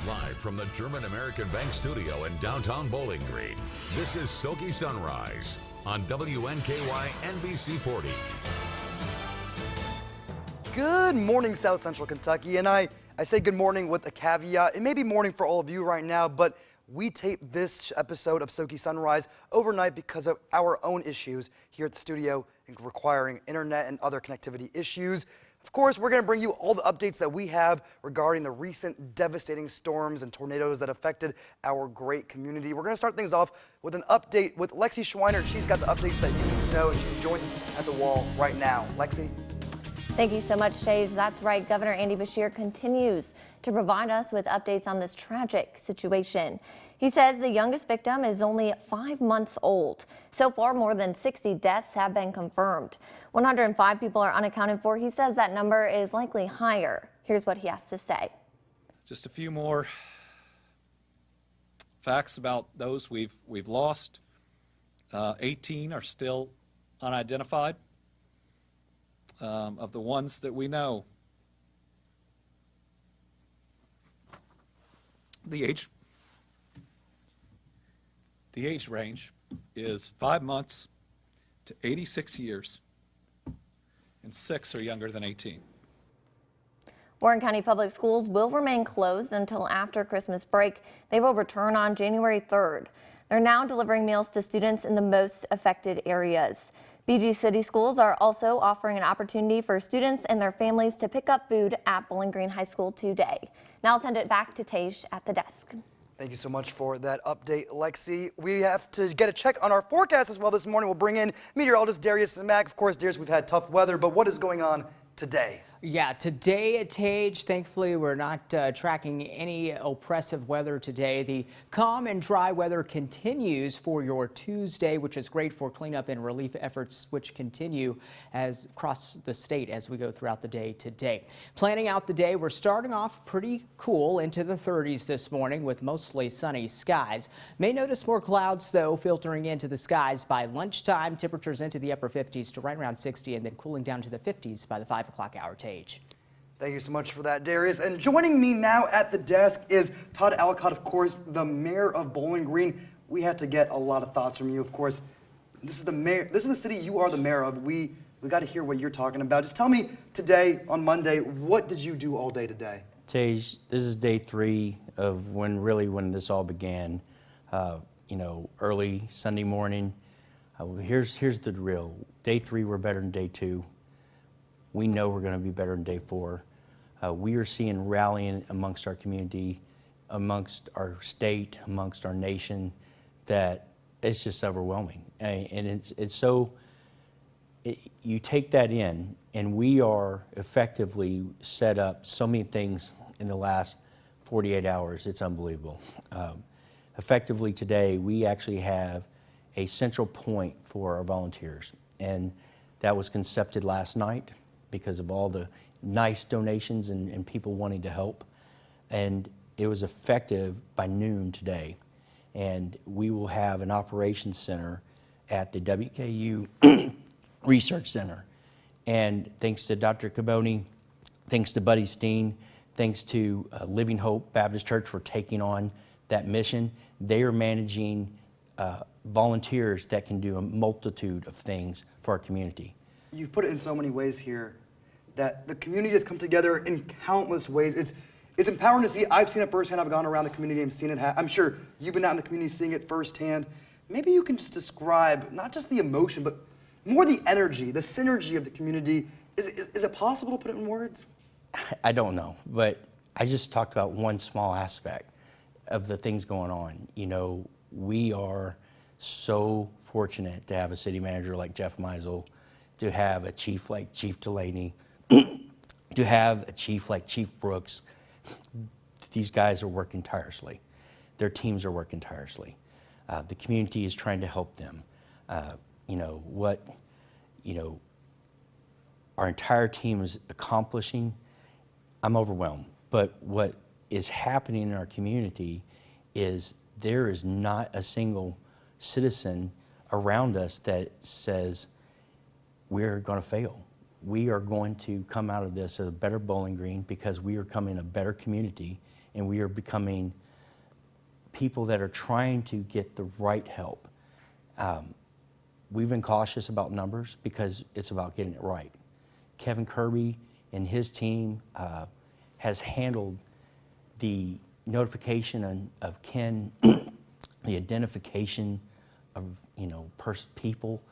Live from the German American Bank studio in downtown Bowling Green, this is SoKY Sunrise on WNKY NBC 40. Good morning, South Central Kentucky, and I say good morning with a caveat. It may be morning for all of you right now, but we taped this episode of SoKY Sunrise overnight because of our own issues here at the studio requiring internet and other connectivity issues. Of course, we're going to bring you all the updates that we have regarding the recent devastating storms and tornadoes that affected our great community. We're going to start things off with an update with Lexi Schweiner. She's got the updates that you need to know, and she's joined us at the wall right now. Lexi? Thank you so much, Sage. That's right. Governor Andy Beshear continues to provide us with updates on this tragic situation. He says the youngest victim is only 5 months old. So far, more than 60 deaths have been confirmed. 105 people are unaccounted for. He says that number is likely higher. Here's what he has to say. Just a few more facts about those we've lost. 18 are still unidentified. Of the ones that we know, the age range is 5 months to 86 years, and 6 are younger than 18. Warren County Public Schools will remain closed until after Christmas break. They will return on January 3rd. They're now delivering meals to students in the most affected areas. BG City Schools are also offering an opportunity for students and their families to pick up food at Bowling Green High School today. Now I'll send it back to Tej at the desk. Thank you so much for that update, Lexi. We have to get a check on our forecast as well this morning. We'll bring in meteorologist Darius Mack. Of course, Darius, we've had tough weather, but what is going on today? Yeah, today at Tej, thankfully, we're not tracking any oppressive weather today. The calm and dry weather continues for your Tuesday, which is great for cleanup and relief efforts, which continue across the state as we go throughout the day today. Planning out the day, we're starting off pretty cool into the 30s this morning with mostly sunny skies. May notice more clouds, though, filtering into the skies by lunchtime. Temperatures into the upper 50s to right around 60 and then cooling down to the 50s by the 5 o'clock hour. Thank you so much for that, Darius. And joining me now at the desk is Todd Alcott, of course, the mayor of Bowling Green. We have to get a lot of thoughts from you, of course. This is the mayor. This is the city you are the mayor of. We got to hear what you're talking about. Just tell me today, on Monday, what did you do all day today? Tej, this is day 3 of when this all began. Early Sunday morning. Here's the drill. Day 3, we're better than day 2. We know we're going to be better in day 4. We are seeing rallying amongst our community, amongst our state, amongst our nation, that it's just overwhelming. And it's so, you take that in, and we are effectively set up so many things in the last 48 hours. It's unbelievable. Effectively today, we actually have a central point for our volunteers, and that was concepted last night because of all the nice donations and people wanting to help. And it was effective by noon today. And we will have an operations center at the WKU Research Center. And thanks to Dr. Caboni, thanks to Buddy Steen, thanks to Living Hope Baptist Church for taking on that mission, they are managing volunteers that can do a multitude of things for our community. You've put it in so many ways here that the community has come together in countless ways. It's empowering to see. I've seen it firsthand. I've gone around the community and seen it. I'm sure you've been out in the community seeing it firsthand. Maybe you can just describe not just the emotion, but more the energy, the synergy of the community. Is it possible to put it in words? I don't know, but I just talked about one small aspect of the things going on. We are so fortunate to have a city manager like Jeff Meisel, to have a chief like Chief Delaney, to have a chief like Chief Brooks. These guys are working tirelessly. Their teams are working tirelessly. The community is trying to help them. Our entire team is accomplishing. I'm overwhelmed. But what is happening in our community is there is not a single citizen around us that says we're going to fail. We are going to come out of this as a better Bowling Green because we are becoming a better community, and we are becoming people that are trying to get the right help. We've been cautious about numbers because it's about getting it right. Kevin Kirby and his team has handled the notification of kin, the identification of people,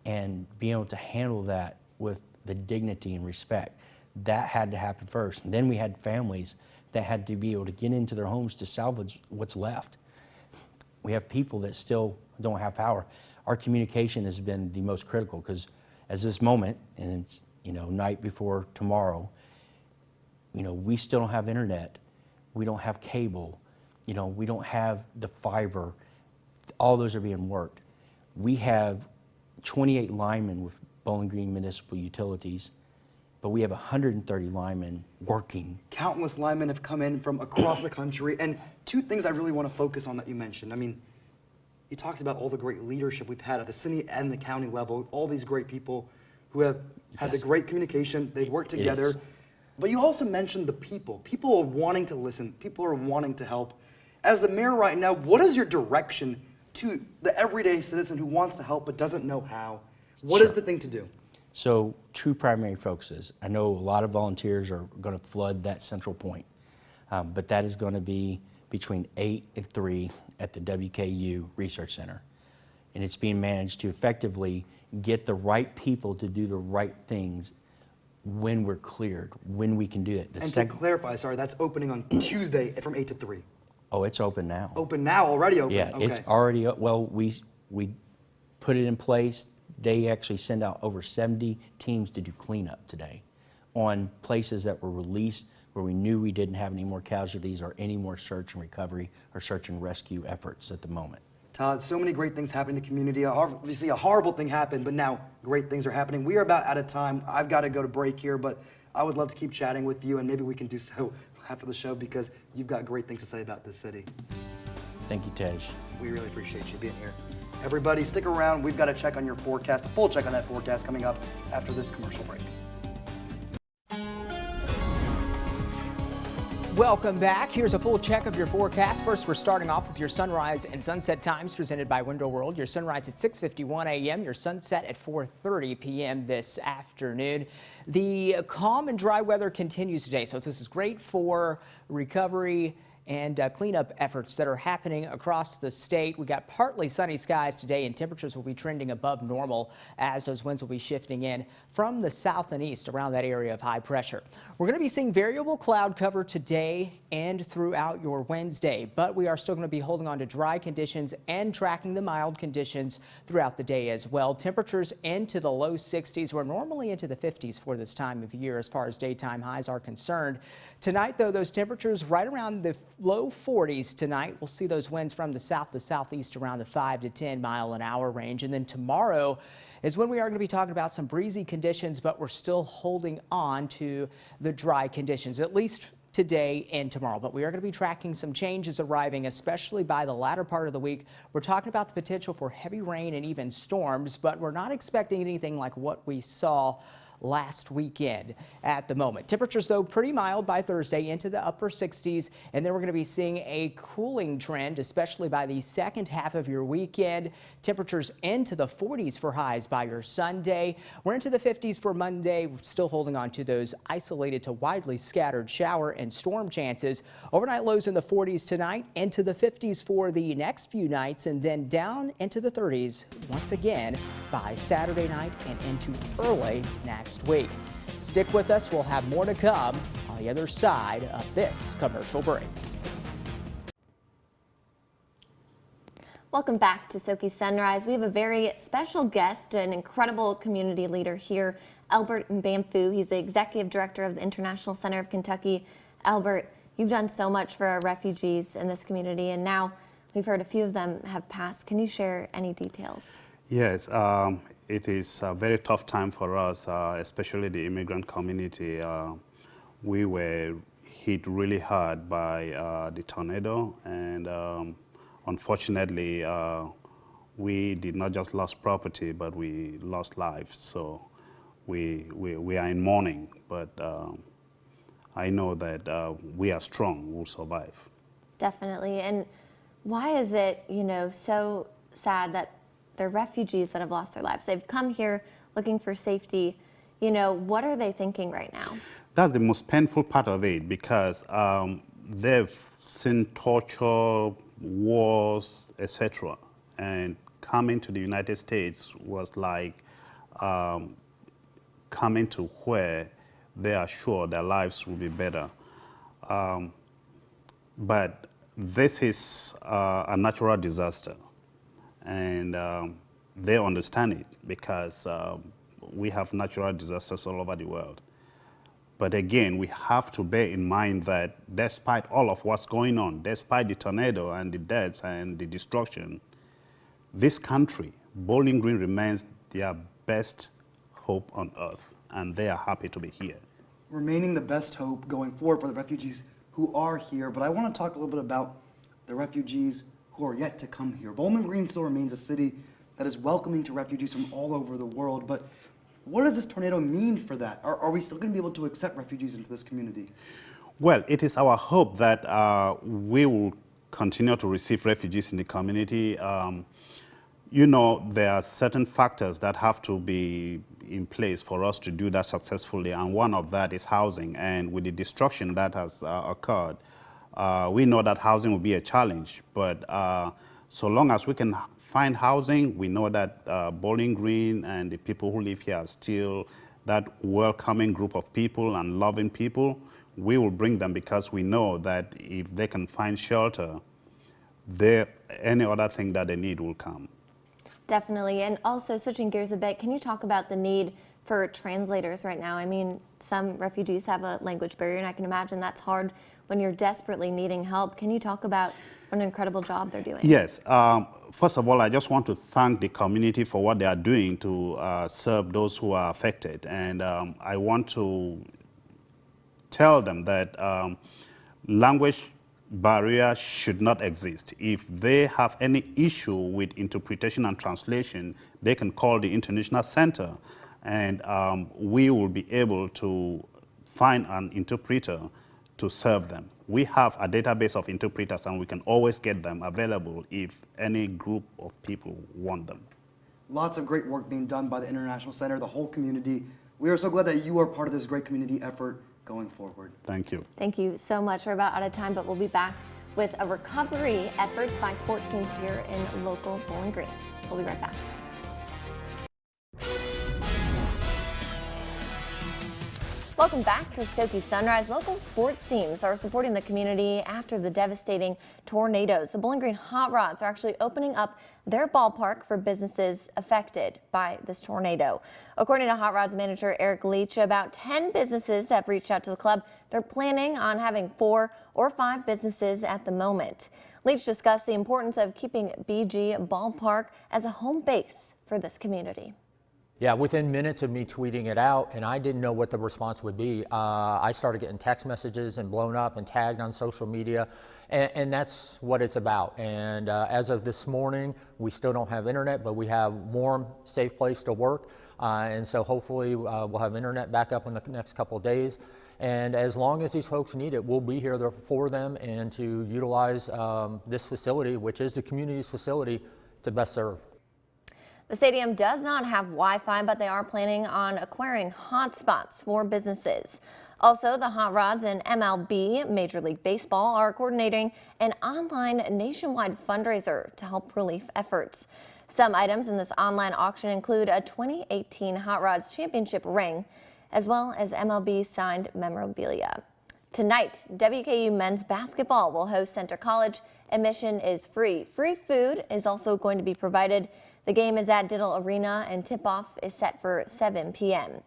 and being able to handle that with the dignity and respect. That had to happen first. And then we had families that had to be able to get into their homes to salvage what's left. We have people that still don't have power. Our communication has been the most critical because as this moment, and it's night before tomorrow, we still don't have internet, we don't have cable, we don't have the fiber. All those are being worked. We have 28 linemen with Bowling Green Municipal Utilities, but we have 130 linemen working. Countless linemen have come in from across the country, and two things I really want to focus on that you mentioned. I mean, you talked about all the great leadership we've had at the city and the county level, all these great people who have had the great communication, they've worked together. But you also mentioned the people. People are wanting to listen, people are wanting to help. As the mayor right now, what is your direction to the everyday citizen who wants to help but doesn't know how? What is the thing to do? So, two primary focuses. I know a lot of volunteers are going to flood that central point, but that is going to be between 8 and 3 at the WKU Research Center. And it's being managed to effectively get the right people to do the right things when we're cleared, when we can do it. And to clarify, sorry, that's opening on Tuesday from 8 to 3. Oh, it's open now. Open now, already open? Yeah, okay. It's already, well, we put it in place. They actually send out over 70 teams to do cleanup today on places that were released where we knew we didn't have any more casualties or any more search and recovery or search and rescue efforts at the moment. Todd, so many great things happening in the community. Obviously, a horrible thing happened, but now great things are happening. We are about out of time. I've got to go to break here, but I would love to keep chatting with you, and maybe we can do so after the show because you've got great things to say about this city. Thank you, Tej. We really appreciate you being here. Everybody, stick around. We've got to check on your forecast, a full check on that forecast coming up after this commercial break. Welcome back. Here's a full check of your forecast. First, we're starting off with your sunrise and sunset times presented by Window World. Your sunrise at 6:51 a.m., your sunset at 4:30 p.m. this afternoon. The calm and dry weather continues today, so this is great for recovery and cleanup efforts that are happening across the state. We got partly sunny skies today, and temperatures will be trending above normal as those winds will be shifting in from the south and east around that area of high pressure. We're going to be seeing variable cloud cover today and throughout your Wednesday, but we are still going to be holding on to dry conditions and tracking the mild conditions throughout the day as well. Temperatures into the low 60s. We're normally into the 50s for this time of year as far as daytime highs are concerned. Tonight, though, those temperatures right around the low 40s tonight. We'll see those winds from the south to southeast around the 5 to 10 mile an hour range. And then tomorrow is when we are going to be talking about some breezy conditions, but we're still holding on to the dry conditions, at least today and tomorrow. But we are going to be tracking some changes arriving, especially by the latter part of the week. We're talking about the potential for heavy rain and even storms, but we're not expecting anything like what we saw last weekend at the moment. Temperatures, though, pretty mild by Thursday into the upper 60s, and then we're going to be seeing a cooling trend, especially by the second half of your weekend. Temperatures into the 40s for highs by your Sunday. We're into the 50s for Monday. We're still holding on to those isolated to widely scattered shower and storm chances. Overnight lows in the 40s tonight, into the 50s for the next few nights, and then down into the 30s once again by Saturday night and into early next week. Stick with us. We'll have more to come on the other side of this commercial break. Welcome back to SoKY Sunrise. We have a very special guest, an incredible community leader here, Albert Mbamfu. He's the executive director of the International Center of Kentucky. Albert, you've done so much for our refugees in this community, and now we've heard a few of them have passed. Can you share any details? Yes, it is a very tough time for us, especially the immigrant community. We were hit really hard by the tornado, and unfortunately, we did not just lose property, but we lost lives. So we are in mourning, but I know that we are strong, we'll survive. Definitely. And why is it, so sad that they're refugees that have lost their lives? They've come here looking for safety. What are they thinking right now? That's the most painful part of it, because they've seen torture, wars, etc. And coming to the United States was like coming to where they are sure their lives will be better. But this is a natural disaster, and they understand it, because we have natural disasters all over the world. But again, we have to bear in mind that despite all of what's going on, despite the tornado and the deaths and the destruction, this country, Bowling Green, remains their best hope on earth, and they are happy to be here. Remaining the best hope going forward for the refugees who are here, but I want to talk a little bit about the refugees who are yet to come here. Bowling Green still remains a city that is welcoming to refugees from all over the world, but what does this tornado mean for that? Are we still going to be able to accept refugees into this community? Well, it is our hope that we will continue to receive refugees in the community. There are certain factors that have to be in place for us to do that successfully, and one of that is housing. And with the destruction that has occurred, we know that housing will be a challenge, but so long as we can find housing, we know that Bowling Green and the people who live here are still that welcoming group of people and loving people. We will bring them, because we know that if they can find shelter, any other thing that they need will come. Definitely. And also, switching gears a bit, can you talk about the need for translators right now? I mean, some refugees have a language barrier, and I can imagine that's hard when you're desperately needing help. Can you talk about what an incredible job they're doing? Yes. First of all, I just want to thank the community for what they are doing to serve those who are affected. And I want to tell them that language barrier should not exist. If they have any issue with interpretation and translation, they can call the International Center, and we will be able to find an interpreter to serve them. We have a database of interpreters, and we can always get them available if any group of people want them. Lots of great work being done by the International Center, the whole community. We are so glad that you are part of this great community effort going forward. Thank you. Thank you so much. We're about out of time, but we'll be back with a recovery efforts by sports teams here in local Bowling Green. We'll be right back. Welcome back to SoKY Sunrise. Local sports teams are supporting the community after the devastating tornadoes. The Bowling Green Hot Rods are actually opening up their ballpark for businesses affected by this tornado. According to Hot Rods manager Eric Leach, about 10 businesses have reached out to the club. They're planning on having 4 or 5 businesses at the moment. Leach discussed the importance of keeping BG Ballpark as a home base for this community. Yeah, within minutes of me tweeting it out, and I didn't know what the response would be, I started getting text messages and blown up and tagged on social media, and that's what it's about. And as of this morning, we still don't have internet, but we have warm, safe place to work, and so hopefully we'll have internet back up in the next couple of days. And as long as these folks need it, we'll be here for them and to utilize this facility, which is the community's facility, to best serve. The stadium does not have Wi-Fi, but they are planning on acquiring hotspots for businesses. Also, the Hot Rods and MLB, Major League Baseball, are coordinating an online nationwide fundraiser to help relief efforts. Some items in this online auction include a 2018 Hot Rods championship ring, as well as MLB signed memorabilia. Tonight, WKU men's basketball will host Center College. Admission is free. Free food is also going to be provided. The game is at Diddle Arena, and tip-off is set for 7 p.m.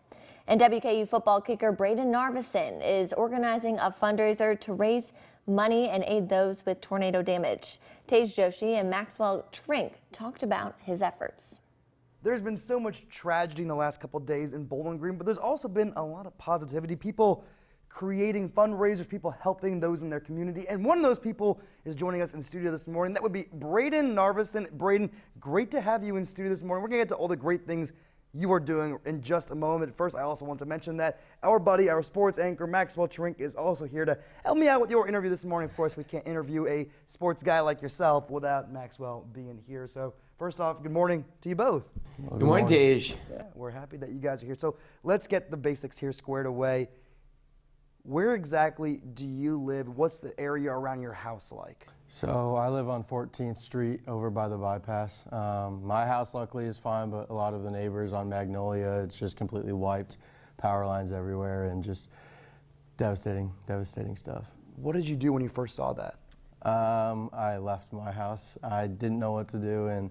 And WKU football kicker Braden Narveson is organizing a fundraiser to raise money and aid those with tornado damage. Tej Joshi and Maxwell Trink talked about his efforts. There's been so much tragedy in the last couple of days in Bowling Green, but there's also been a lot of positivity. People creating fundraisers, people helping those in their community. And one of those people is joining us in studio this morning. That would be Braden Narveson. Braden, great to have you in studio this morning. We're going to get to all the great things you are doing in just a moment. First, I also want to mention that our buddy, our sports anchor, Maxwell Trink, is also here to help me out with your interview this morning. Of course, we can't interview a sports guy like yourself without Maxwell being here. So first off, good morning to you both. Well, good morning, Tej. Yeah, we're happy that you guys are here. So let's get the basics here squared away. Where exactly do you live? What's the area around your house like? So I live on 14th Street over by the bypass. My house luckily is fine, but a lot of the neighbors on Magnolia, it's just completely wiped. Power lines everywhere and just devastating stuff. What did you do when you first saw that? I left my house. I didn't know what to do and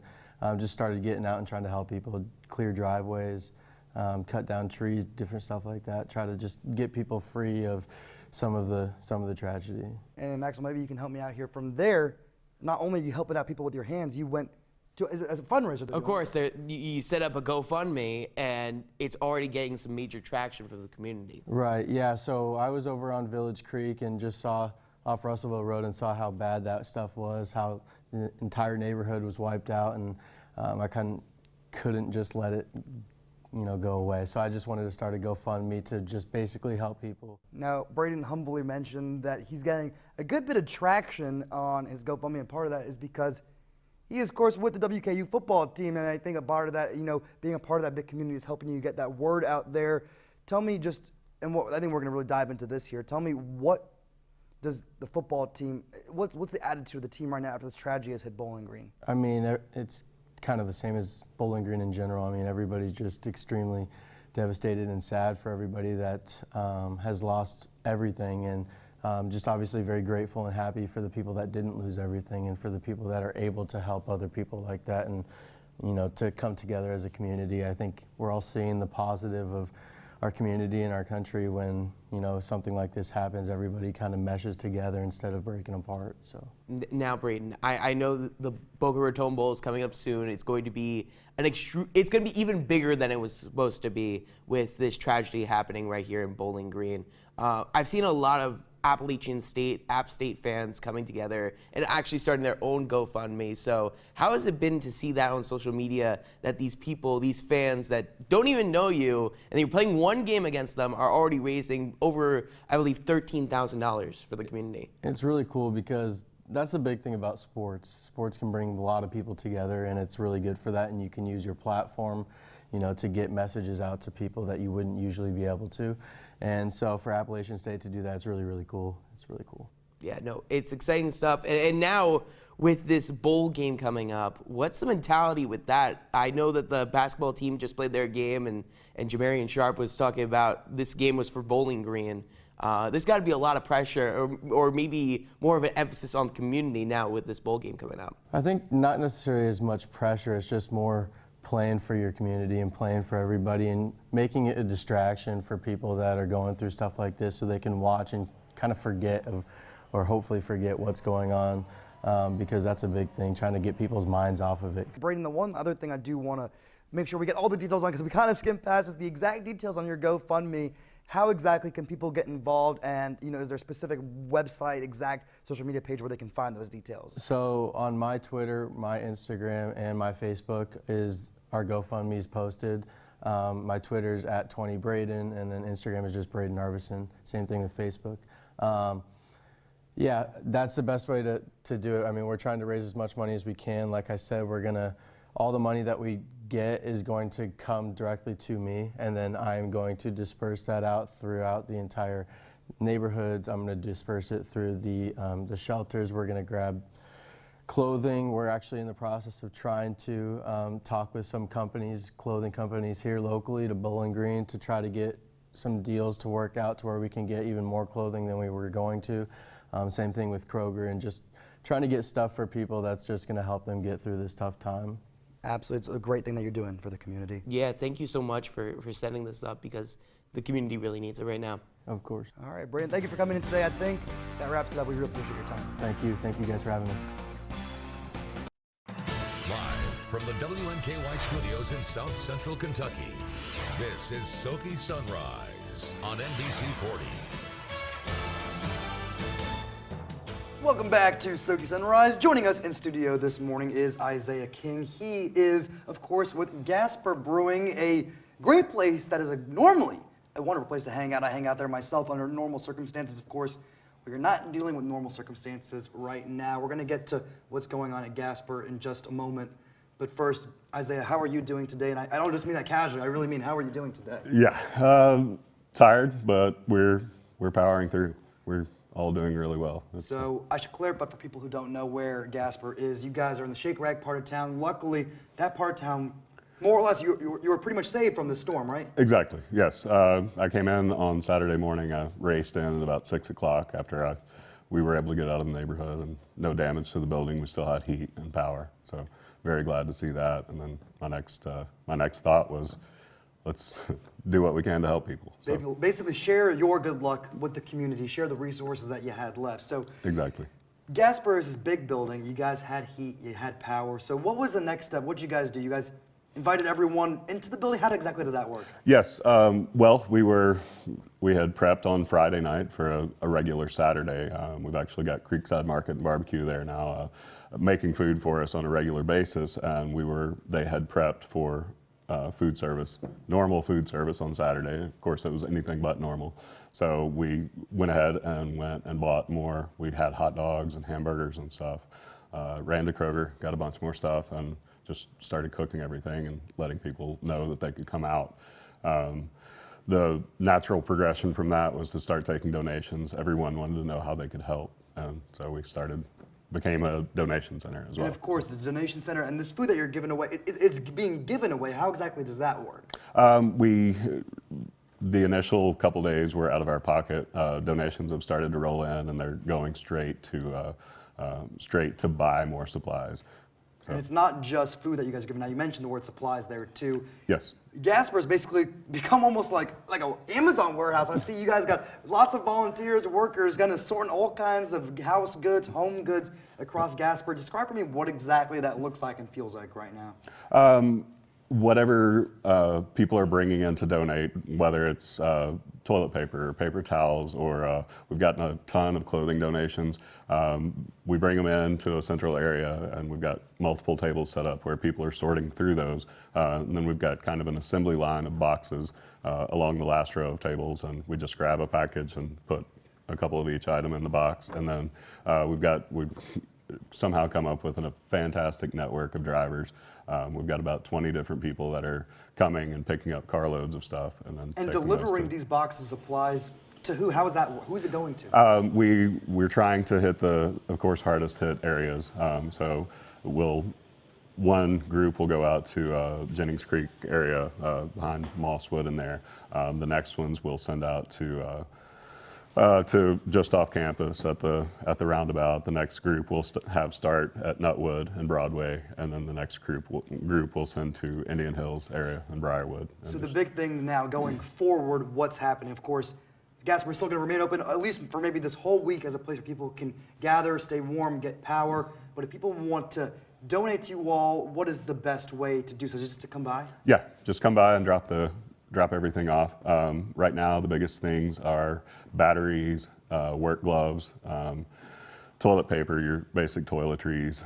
just started getting out and trying to help people clear driveways, cut down trees, different stuff like that. Try to just get people free of some of the tragedy. And Maxwell, maybe you can help me out here. From there, not only are you helping out people with your hands, you went to as a fundraiser. Of course, you set up a GoFundMe, and it's already getting some major traction for the community. Right. Yeah. So I was over on Village Creek and just saw off Russellville Road and saw how bad that stuff was, how the entire neighborhood was wiped out, and I couldn't just let it go away. So I just wanted to start a GoFundMe to just basically help people. Now, Braden humbly mentioned that he's getting a good bit of traction on his GoFundMe, and part of that is because he is, of course, with the WKU football team, and I think a part of that, being a part of that big community is helping you get that word out there. Tell me just, and I think we're going to really dive into this here, tell me what does the football team, what's the attitude of the team right now after this tragedy has hit Bowling Green? I mean, it's kind of the same as Bowling Green in general. I mean, everybody's just extremely devastated and sad for everybody that has lost everything, and just obviously very grateful and happy for the people that didn't lose everything and for the people that are able to help other people like that, and to come together as a community. I think we're all seeing the positive of our community and our country when something like this happens. Everybody kind of meshes together instead of breaking apart. So now, Braden, I know the Boca Raton Bowl is coming up soon. It's going to be it's going to be even bigger than it was supposed to be with this tragedy happening right here in Bowling Green. I've seen a lot of Appalachian State, App State fans coming together and actually starting their own GoFundMe. So how has it been to see that on social media, that these people, these fans that don't even know you, and you're playing one game against them, are already raising over, I believe, $13,000 for the community? It's really cool because that's the big thing about sports. Sports can bring a lot of people together, and it's really good for that, and you can use your platform to get messages out to people that you wouldn't usually be able to. And so for Appalachian State to do that, it's really, really cool. It's really cool. Yeah, no, it's exciting stuff. And now with this bowl game coming up, what's the mentality with that? I know that the basketball team just played their game, and Jamarian Sharp was talking about this game was for Bowling Green. There's got to be a lot of pressure, or maybe more of an emphasis on the community now with this bowl game coming up. I think not necessarily as much pressure. It's just more playing for your community and playing for everybody and making it a distraction for people that are going through stuff like this, so they can watch and kind of forget or hopefully forget what's going on, because that's a big thing, trying to get people's minds off of it. Braden, the one other thing I do want to make sure we get all the details on, because we kind of skimmed past, is the exact details on your GoFundMe. How exactly can people get involved, and is there a specific website, exact social media page where they can find those details? So on my Twitter, my Instagram, and my Facebook is our GoFundMe is posted. My Twitter is @20Braden, and then Instagram is just Braden Arvison. Same thing with Facebook. Yeah, that's the best way to do it. I mean, we're trying to raise as much money as we can. Like I said, all the money that we get is going to come directly to me, and then I'm going to disperse that out throughout the entire neighborhoods. I'm going to disperse it through the shelters. We're going to grab clothing. We're actually in the process of trying to talk with some companies, clothing companies here locally to Bowling Green, to try to get some deals to work out to where we can get even more clothing than we were going to. Same thing with Kroger, and just trying to get stuff for people that's just going to help them get through this tough time. Absolutely. It's a great thing that you're doing for the community. Yeah, thank you so much for setting this up, because the community really needs it right now. Of course. All right, Braden, thank you for coming in today. I think that wraps it up. We really appreciate your time. Thank you. Thank you guys for having me. Live from the WNKY studios in South Central Kentucky, this is SoKY Sunrise on NBC 40. Welcome back to SoKY Sunrise. Joining us in studio this morning is Isaiah King. He is, of course, with Gasper Brewing, a great place that is normally a wonderful place to hang out. I hang out there myself under normal circumstances, of course. We're not dealing with normal circumstances right now. We're going to get to what's going on at Gasper in just a moment. But first, Isaiah, how are you doing today? And I don't just mean that casually. I really mean, how are you doing today? Yeah, tired, but we're powering through. We're all doing really well. So I should clarify for people who don't know where Gasper is. You guys are in the Shake Rag part of town. Luckily, that part of town, more or less, you were pretty much saved from the storm, right? Exactly, yes. I came in on Saturday morning. I raced in at about 6 o'clock after we were able to get out of the neighborhood, and no damage to the building. We still had heat and power, so very glad to see that. And then my next thought was, let's do what we can to help people. So. Basically, share your good luck with the community. Share the resources that you had left. So exactly. Gasper is this big building. You guys had heat. You had power. So what was the next step? What did you guys do? You guys invited everyone into the building. How exactly did that work? Yes. Well, we had prepped on Friday night for a regular Saturday. We've actually got Creekside Market and Barbecue there now, making food for us on a regular basis, and they had prepped for food service, normal food service on Saturday. Of course, it was anything but normal. So we went ahead and bought more. We had hot dogs and hamburgers and stuff. Ran to Kroger, got a bunch more stuff, and just started cooking everything and letting people know that they could come out. The natural progression from that was to start taking donations. Everyone wanted to know how they could help, and so we became a donation center as well. And of course, it's a donation center, and this food that you're giving away, it's being given away. How exactly does that work? The initial couple days were out of our pocket. Donations have started to roll in, and they're going straight to buy more supplies. So. And it's not just food that you guys are giving. Now, you mentioned the word supplies there too. Yes. Gasper has basically become almost like an Amazon warehouse. I see you guys got lots of volunteers, workers, kind of sorting all kinds of house goods, home goods across Gasper. Describe for me what exactly that looks like and feels like right now. Whatever people are bringing in to donate, whether it's toilet paper or paper towels, or we've gotten a ton of clothing donations. We bring them into a central area, and we've got multiple tables set up where people are sorting through those. And then we've got kind of an assembly line of boxes along the last row of tables, and we just grab a package and put a couple of each item in the box. And then we've somehow come up with a fantastic network of drivers. We've got about 20 different people that are coming and picking up carloads of stuff and delivering these boxes of supplies to who? How is that? Who is it going to? We're trying to hit the, of course, hardest hit areas. So one group will go out to Jennings Creek area behind Mosswood in there. The next ones we'll send out to just off campus at the roundabout. The next group will have start at Nutwood and Broadway, and then the next group will send to Indian Hills area and Briarwood. So the big thing now going forward, what's happening? Of course, Gasper's still going to remain open, at least for maybe this whole week, as a place where people can gather, stay warm, get power. But if people want to donate to you all, what is the best way to do so? Just to come by? Yeah, just come by and drop everything off. Right now, the biggest things are batteries, work gloves, toilet paper, your basic toiletries,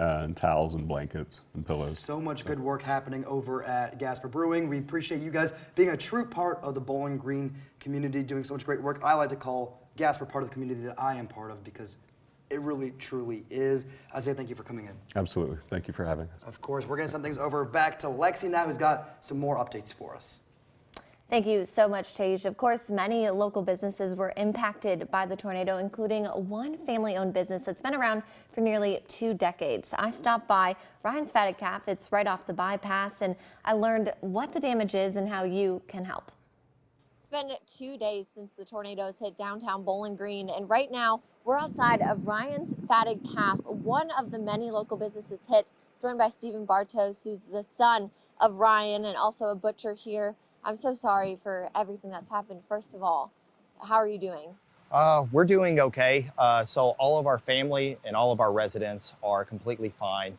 and towels and blankets and pillows. So much good work happening over at Gasper Brewing. We appreciate you guys being a true part of the Bowling Green community, doing so much great work. I like to call Gasper part of the community that I am part of because it really, truly is. Isaiah, thank you for coming in. Absolutely. Thank you for having us. Of course. We're going to send things over back to Lexi now, who's got some more updates for us. Thank you so much, Tage. Of course, many local businesses were impacted by the tornado, including one family-owned business that's been around for nearly 2 decades. I stopped by Ryan's Fatted Calf. It's right off the bypass, and I learned what the damage is and how you can help. It's been 2 days since the tornadoes hit downtown Bowling Green, and right now we're outside of Ryan's Fatted Calf, one of the many local businesses hit, joined by Stephen Bartos, who's the son of Ryan and also a butcher here. I'm so sorry for everything that's happened. First of all, how are you doing? We're doing okay. So all of our family and all of our residents are completely fine.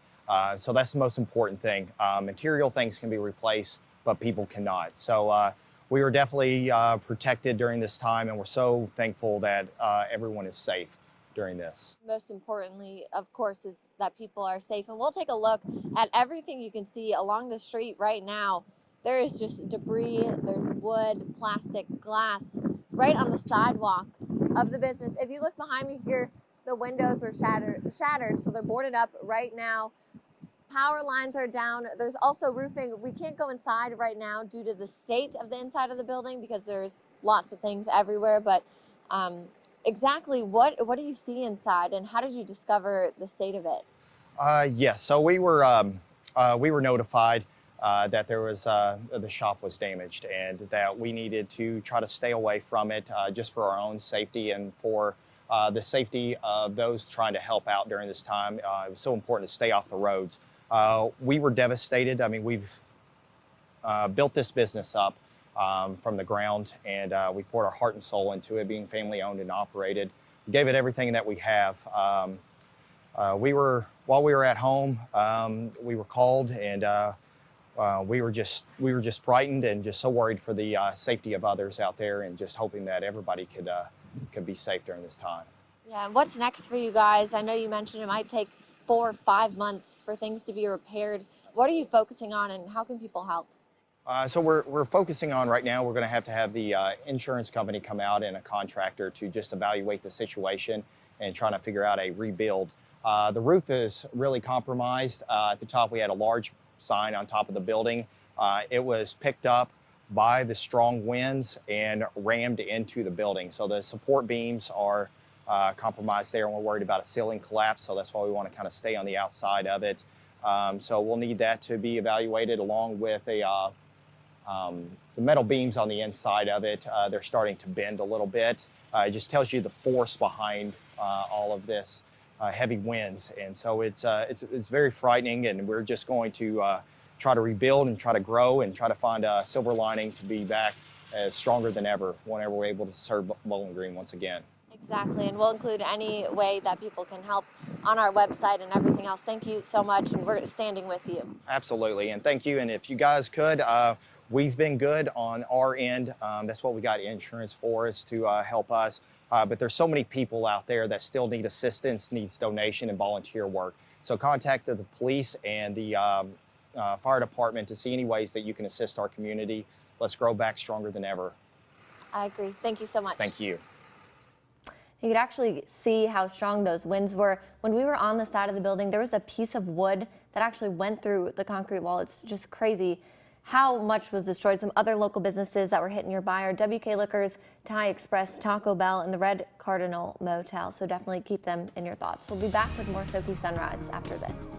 So that's the most important thing. Material things can be replaced, but people cannot. So we were definitely protected during this time, and we're so thankful that everyone is safe during this. Most importantly, of course, is that people are safe. And we'll take a look at everything you can see along the street right now. There is just debris, there's wood, plastic, glass right on the sidewalk of the business. If you look behind me here, the windows are shattered, so they're boarded up right now. Power lines are down. There's also roofing. We can't go inside right now due to the state of the inside of the building because there's lots of things everywhere. But exactly what do you see inside, and how did you discover the state of it? Yes, so we were notified that there was the shop was damaged and that we needed to try to stay away from it just for our own safety and for the safety of those trying to help out during this time. It was so important to stay off the roads. We were devastated. I mean, we've built this business up from the ground, and we poured our heart and soul into it, being family owned and operated. We gave it everything that we have. While we were at home, we were called, and we were just frightened and just so worried for the safety of others out there, and just hoping that everybody could be safe during this time. Yeah, and what's next for you guys? I know you mentioned it might take 4 or 5 months for things to be repaired. What are you focusing on, and how can people help? So we're focusing on right now, we're going to have the insurance company come out and a contractor to just evaluate the situation and trying to figure out a rebuild. The roof is really compromised. At the top, we had a large sign on top of the building. It was picked up by the strong winds and rammed into the building. So the support beams are compromised there, and we're worried about a ceiling collapse. So that's why we want to kind of stay on the outside of it. So we'll need that to be evaluated along with the metal beams on the inside of it. They're starting to bend a little bit. It just tells you the force behind all of this heavy winds. And so it's very frightening, and we're just going to try to rebuild and try to grow and try to find a silver lining to be back as stronger than ever whenever we're able to serve Bowling Green once again. Exactly, and we'll include any way that people can help on our website and everything else. Thank you so much, and we're standing with you. Absolutely, and thank you. And if you guys could, we've been good on our end. That's what we got insurance for, is to help us. But there's so many people out there that still need assistance, needs donation and volunteer work. So contact the police and the fire department to see any ways that you can assist our community. Let's grow back stronger than ever. I agree. Thank you so much. Thank you. You could actually see how strong those winds were. When we were on the side of the building, there was a piece of wood that actually went through the concrete wall. It's just crazy how much was destroyed. Some other local businesses that were hit nearby are WK Liquors, Thai Express, Taco Bell, and the Red Cardinal Motel. So definitely keep them in your thoughts. We'll be back with more SoKY Sunrise after this.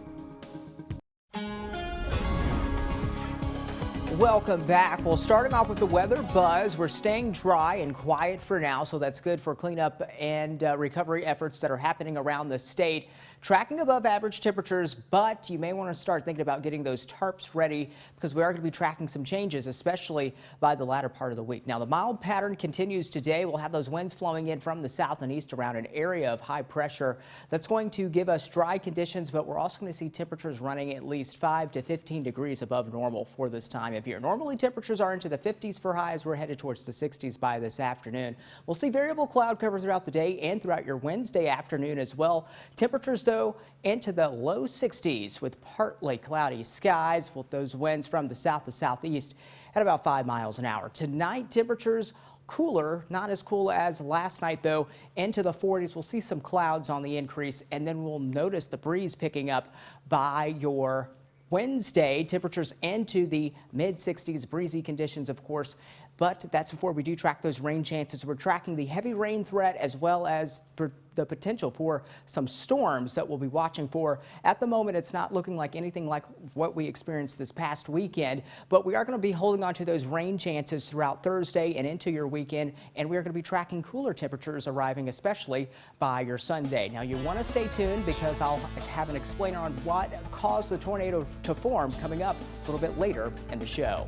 Welcome back. Well, starting off with the weather buzz, we're staying dry and quiet for now, so that's good for cleanup and recovery efforts that are happening around the state. Tracking above average temperatures, but you may want to start thinking about getting those tarps ready because we are going to be tracking some changes, especially by the latter part of the week. Now, the mild pattern continues today. We'll have those winds flowing in from the south and east around an area of high pressure. That's going to give us dry conditions, but we're also going to see temperatures running at least 5 to 15 degrees above normal for this time of year. Normally, temperatures are into the 50s for highs. We're headed towards the 60s by this afternoon. We'll see variable cloud cover throughout the day and throughout your Wednesday afternoon as well. Temperatures, though, into the low 60s with partly cloudy skies with those winds from the south to southeast at about 5 miles an hour. Tonight, temperatures cooler, not as cool as last night, though, into the 40s. We'll see some clouds on the increase, and then we'll notice the breeze picking up by your Wednesday. Temperatures into the mid 60s, breezy conditions, of course. But that's before we do track those rain chances. We're tracking the heavy rain threat as well as the potential for some storms that we'll be watching for. At the moment, it's not looking like anything like what we experienced this past weekend, but we are going to be holding on to those rain chances throughout Thursday and into your weekend, and we're going to be tracking cooler temperatures arriving, especially by your Sunday. Now, you want to stay tuned because I'll have an explainer on what caused the tornado to form coming up a little bit later in the show.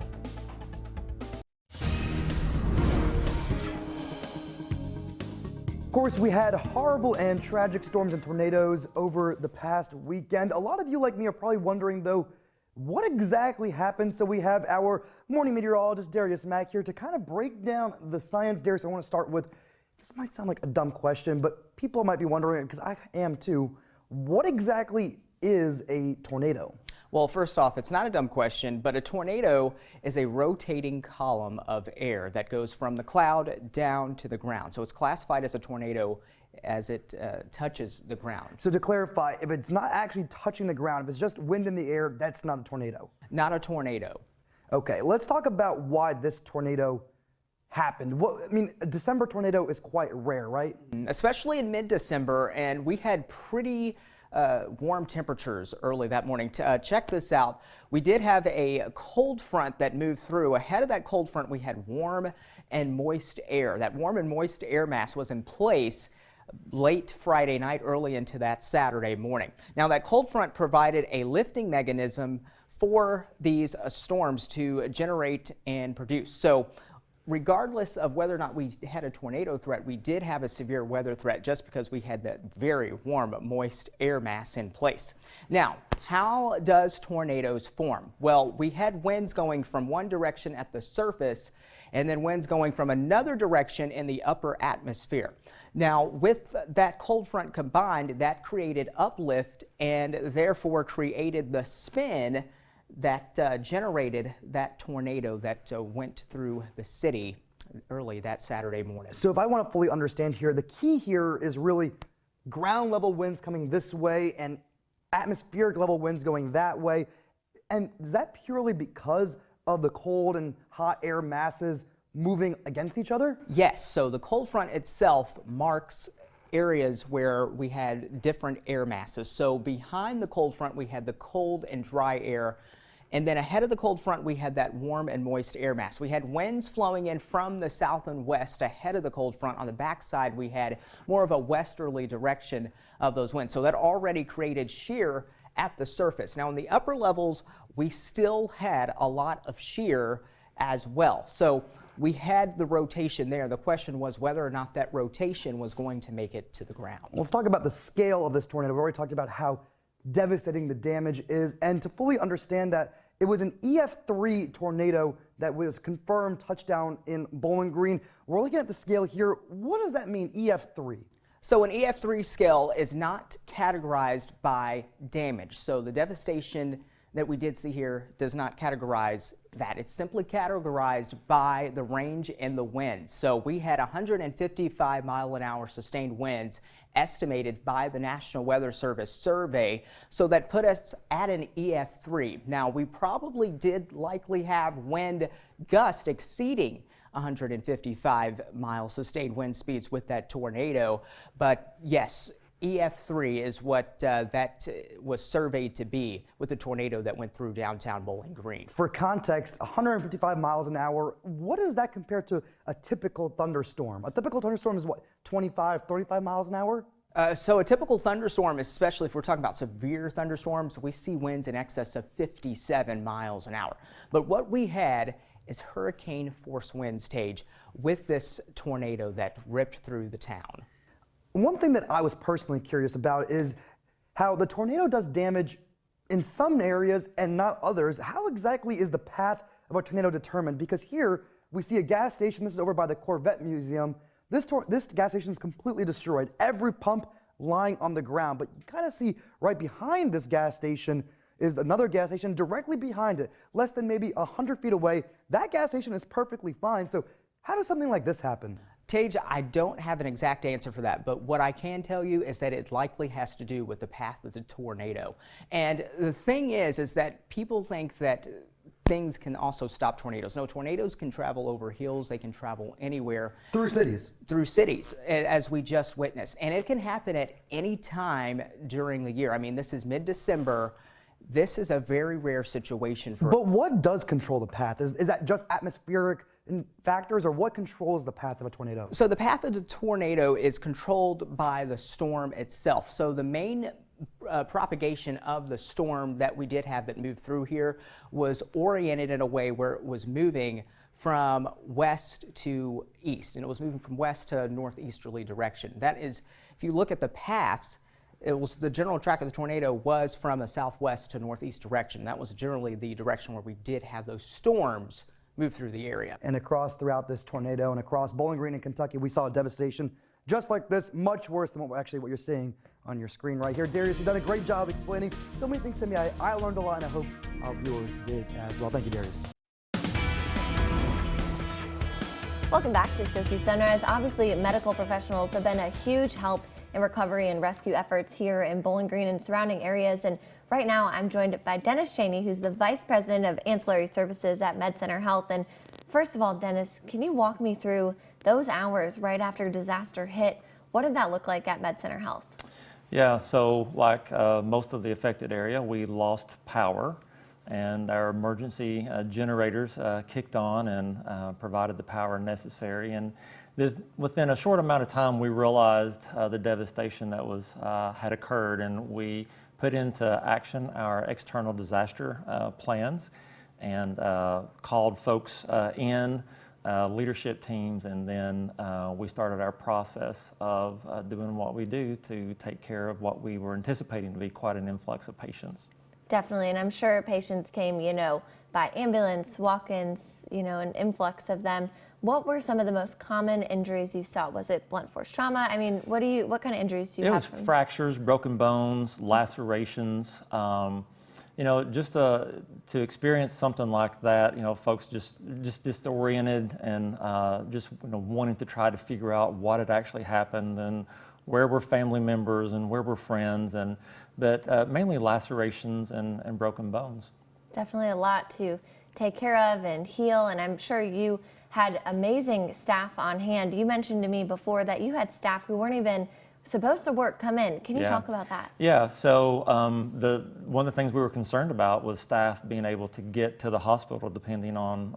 Of course, we had horrible and tragic storms and tornadoes over the past weekend. A lot of you, like me, are probably wondering, though, what exactly happened? So we have our morning meteorologist, Darius Mack, here to kind of break down the science. Darius, I want to start with, this might sound like a dumb question, but people might be wondering, because I am too, what exactly is a tornado? Well, first off, it's not a dumb question, but a tornado is a rotating column of air that goes from the cloud down to the ground. So it's classified as a tornado as it touches the ground. So to clarify, if it's not actually touching the ground, if it's just wind in the air, that's not a tornado? Not a tornado. Okay, let's talk about why this tornado happened. Well, I mean, a December tornado is quite rare, right? Especially in mid-December, and we had pretty warm temperatures early that morning. Check this out. We did have a cold front that moved through. Ahead of that cold front, we had warm and moist air. That warm and moist air mass was in place late Friday night, early into that Saturday morning. Now, that cold front provided a lifting mechanism for these storms to generate and produce. So regardless of whether or not we had a tornado threat, we did have a severe weather threat just because we had that very warm, moist air mass in place. Now, how does tornadoes form? Well, we had winds going from one direction at the surface and then winds going from another direction in the upper atmosphere. Now, with that cold front combined, that created uplift and therefore created the spin that generated that tornado that went through the city early that Saturday morning. So if I want to fully understand here, the key here is really ground level winds coming this way and atmospheric level winds going that way. And is that purely because of the cold and hot air masses moving against each other? Yes, so the cold front itself marks areas where we had different air masses. So behind the cold front, we had the cold and dry air. And then ahead of the cold front, we had that warm and moist air mass. We had winds flowing in from the south and west ahead of the cold front. On the backside, we had more of a westerly direction of those winds. So that already created shear at the surface. Now, in the upper levels, we still had a lot of shear as well. So we had the rotation there. The question was whether or not that rotation was going to make it to the ground. Let's talk about the scale of this tornado. We've already talked about how devastating the damage is, and to fully understand that, it was an EF3 tornado that was confirmed touchdown in Bowling Green. We're looking at the scale here. What does that mean, EF3? So an EF3 scale is not categorized by damage. So the devastation that we did see here does not categorize that. It's simply categorized by the range and the wind. So we had 155 mile-an-hour sustained winds estimated by the National Weather Service survey. So that put us at an EF3. Now, we probably did likely have wind gust exceeding 155 mile sustained wind speeds with that tornado. But yes, EF3 is what that was surveyed to be with the tornado that went through downtown Bowling Green. For context, 155 miles an hour, what does that compare to a typical thunderstorm? A typical thunderstorm is what, 25, 35 miles an hour? So a typical thunderstorm, especially if we're talking about severe thunderstorms, we see winds in excess of 57 miles an hour. But what we had is hurricane force winds, Tage, with this tornado that ripped through the town. One thing that I was personally curious about is how the tornado does damage in some areas and not others. How exactly is the path of a tornado determined? Because here we see a gas station. This is over by the Corvette Museum. This gas station is completely destroyed. Every pump lying on the ground. But you kind of see right behind this gas station is another gas station directly behind it, less than maybe 100 feet away. That gas station is perfectly fine. So how does something like this happen? Tage, I don't have an exact answer for that, but what I can tell you is that it likely has to do with the path of the tornado. And the thing is that people think that things can also stop tornadoes. No, tornadoes can travel over hills, they can travel anywhere. Through cities. Through cities, as we just witnessed. And it can happen at any time during the year. I mean, this is mid-December. This is a very rare situation for. But what does control the path? Is that just atmospheric factors, or what controls the path of a tornado? So the path of the tornado is controlled by the storm itself. So the main propagation of the storm that we did have that moved through here was oriented in a way where it was moving from west to east, and it was moving from west to northeasterly direction. That is, if you look at the paths, it was the general track of the tornado was from the southwest to northeast direction. That was generally the direction where we did have those storms move through the area. And throughout this tornado and across Bowling Green in Kentucky, we saw devastation just like this, much worse than what you're seeing on your screen right here. Darius, you've done a great job explaining so many things to me. I learned a lot, and I hope our viewers did as well. Thank you, Darius. Welcome back to SoKY Sunrise. Obviously, medical professionals have been a huge help in recovery and rescue efforts here in Bowling Green and surrounding areas. And right now, I'm joined by Dennis Cheney, who's the Vice President of Ancillary Services at MedCenter Health. And first of all, Dennis, can you walk me through those hours right after disaster hit? What did that look like at MedCenter Health? Yeah, so like most of the affected area, we lost power, and our emergency generators kicked on and provided the power necessary. And within a short amount of time, we realized the devastation that had occurred, and we put into action our external disaster plans and called folks in, leadership teams, and then we started our process of doing what we do to take care of what we were anticipating to be quite an influx of patients. Definitely, and I'm sure patients came, by ambulance, walk-ins, an influx of them. What were some of the most common injuries you saw? Was it blunt force trauma? I mean, what kind of injuries do you have? It was fractures, broken bones, lacerations. Just to experience something like that, folks just disoriented and wanting to try to figure out what had actually happened and where were family members and where were friends, but mainly lacerations and broken bones. Definitely a lot to take care of and heal, and I'm sure you had amazing staff on hand. You mentioned to me before that you had staff who weren't even supposed to work come in. Can you talk about that? Yeah, so one of the things we were concerned about was staff being able to get to the hospital depending on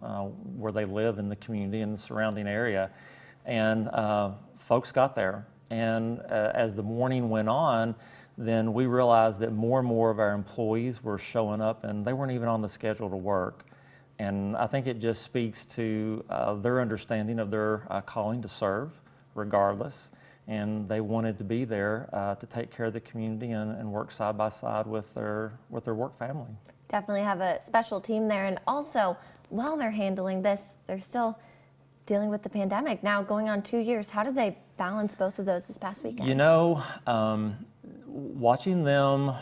where they live in the community and the surrounding area. And folks got there. And as the morning went on, then we realized that more and more of our employees were showing up, and they weren't even on the schedule to work. And I think it just speaks to their understanding of their calling to serve regardless. And they wanted to be there to take care of the community and work side by side with their work family. Definitely have a special team there. And also, while they're handling this, they're still dealing with the pandemic. Now going on 2 years, how did they balance both of those this past weekend? Watching them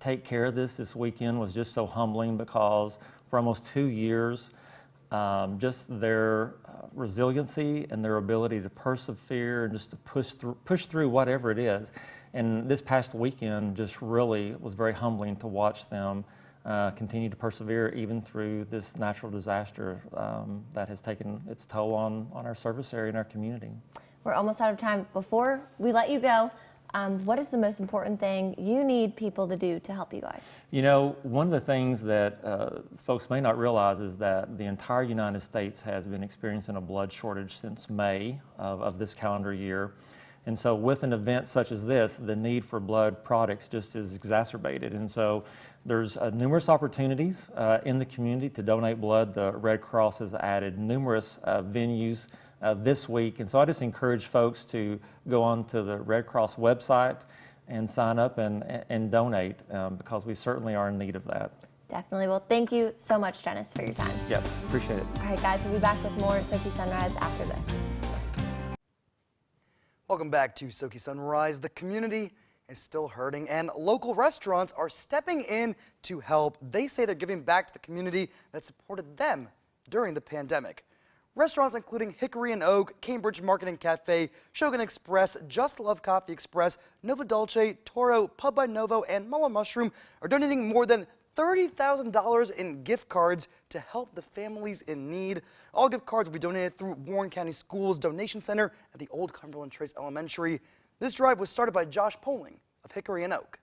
take care of this weekend was just so humbling, because for almost 2 years, just their resiliency and their ability to persevere and just to push through whatever it is. And this past weekend just really was very humbling to watch them continue to persevere even through this natural disaster that has taken its toll on our service area and our community. We're almost out of time. Before we let you go, what is the most important thing you need people to do to help you guys? One of the things that folks may not realize is that the entire United States has been experiencing a blood shortage since May of this calendar year. And so with an event such as this, the need for blood products just is exacerbated. And so there's numerous opportunities in the community to donate blood. The Red Cross has added numerous venues this week. And so I just encourage folks to go on to the Red Cross website and sign up and donate because we certainly are in need of that. Definitely. Well, thank you so much, Dennis, for your time. Yep, appreciate it. All right, guys, we'll be back with more SoKY Sunrise after this. Welcome back to SoKY Sunrise. The community is still hurting, and local restaurants are stepping in to help. They say they're giving back to the community that supported them during the pandemic. Restaurants including Hickory and Oak, Cambridge Market and Cafe, Shogun Express, Just Love Coffee Express, Nova Dolce, Toro, Pub by Novo, and Mulla Mushroom are donating more than $30,000 in gift cards to help the families in need. All gift cards will be donated through Warren County Schools Donation Center at the Old Cumberland Trace Elementary. This drive was started by Josh Poling of Hickory and Oak.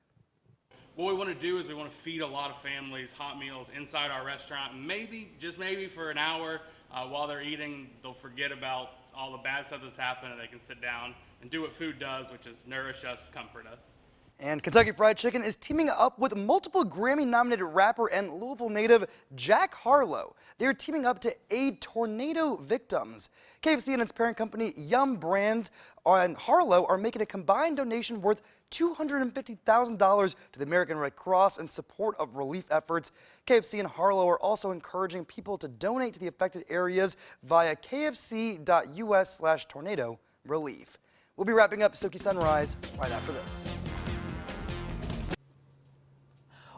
What we want to do is we want to feed a lot of families hot meals inside our restaurant. Maybe, just maybe for an hour while they're eating, they'll forget about all the bad stuff that's happened and they can sit down and do what food does, which is nourish us, comfort us. And Kentucky Fried Chicken is teaming up with multiple Grammy-nominated rapper and Louisville native Jack Harlow. They are teaming up to aid tornado victims. KFC and its parent company Yum Brands and Harlow are making a combined donation worth $250,000 to the American Red Cross in support of relief efforts. KFC and Harlow are also encouraging people to donate to the affected areas via kfc.us/tornado relief. We'll be wrapping up SoKY Sunrise right after this.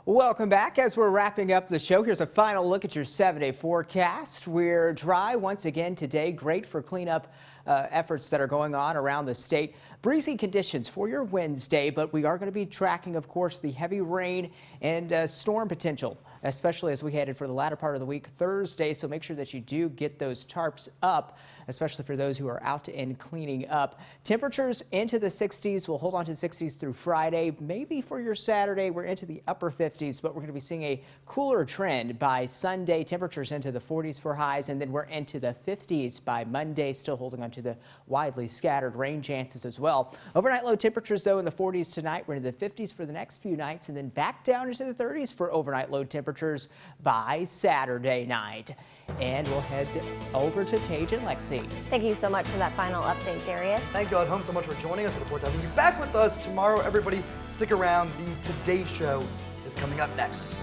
Welcome back. As we're wrapping up the show, here's a final look at your 7-day forecast. We're dry once again today, great for cleanup efforts that are going on around the state. Breezy conditions for your Wednesday, but we are going to be tracking, of course, the heavy rain and storm potential, especially as we head for the latter part of the week Thursday. So make sure that you do get those tarps up, especially for those who are out and cleaning up. Temperatures into the 60s. We'll hold on to the 60s through Friday. Maybe for your Saturday, we're into the upper 50s, but we're going to be seeing a cooler trend by Sunday. Temperatures into the 40s for highs, and then we're into the 50s by Monday, still holding on to the widely scattered rain chances as well. Overnight low temperatures, though, in the 40s tonight. We're into the 50s for the next few nights, and then back down into the 30s for overnight low temperatures by Saturday night. And we'll head over to Tage and Lexi. Thank you so much for that final update, Darius. Thank you all at home so much for joining us. We look forward to having you back with us tomorrow. Everybody, stick around. The Today Show is coming up next.